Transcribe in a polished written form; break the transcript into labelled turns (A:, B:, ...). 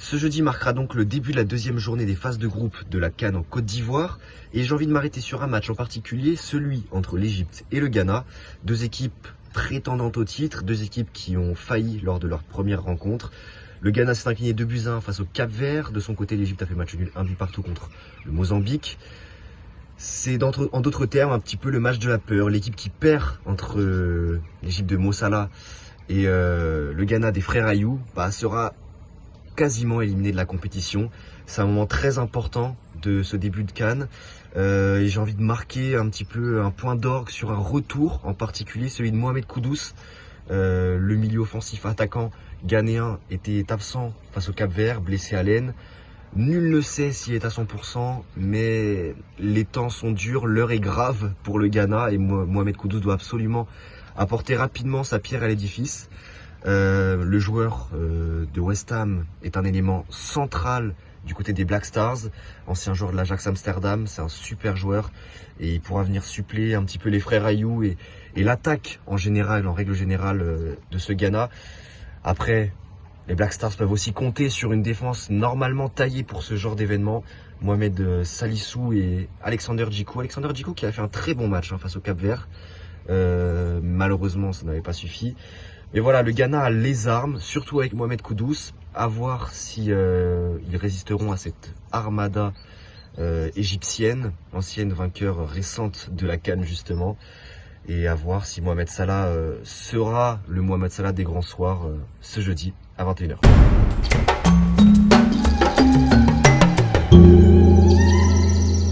A: Ce jeudi marquera donc le début de la deuxième journée des phases de groupe de la CAN en Côte d'Ivoire et j'ai envie de m'arrêter sur un match en particulier, celui entre l'Égypte et le Ghana, deux équipes prétendantes au titre, deux équipes qui ont failli lors de leur première rencontre. Le Ghana s'est incliné 2-1 face au Cap-Vert, de son côté l'Égypte a fait match nul 1 partout contre le Mozambique. C'est en d'autres termes un petit peu le match de la peur, l'équipe qui perd entre l'Égypte de Mo Salah et le Ghana des frères Ayou sera quasiment éliminé de la compétition. C'est un moment très important de ce début de CAN et j'ai envie de marquer un petit peu un point d'orgue sur un retour en particulier, celui de Mohamed Kudus. Le milieu offensif attaquant ghanéen était absent face au Cap-Vert, blessé à l'aine. Nul ne sait s'il est à 100%, mais les temps sont durs, l'heure est grave pour le Ghana et Mohamed Kudus doit absolument apporter rapidement sa pierre à l'édifice. Le joueur de West Ham est un élément central du côté des Black Stars, ancien joueur de l'Ajax Amsterdam, c'est un super joueur et il pourra venir suppléer un petit peu les frères Ayou et l'attaque en général, en règle générale de ce Ghana. Après, les Black Stars peuvent aussi compter sur une défense normalement taillée pour ce genre d'événement. Mohamed Salissou et Alexander Djikou. Alexander Djikou qui a fait un très bon match face au Cap-Vert. Malheureusement, ça n'avait pas suffi. Mais voilà, le Ghana a les armes, surtout avec Mohamed Kudus, à voir si ils résisteront à cette armada égyptienne, ancienne vainqueur récente de la CAN justement, et à voir si Mohamed Salah sera le Mohamed Salah des grands soirs ce jeudi à 21h.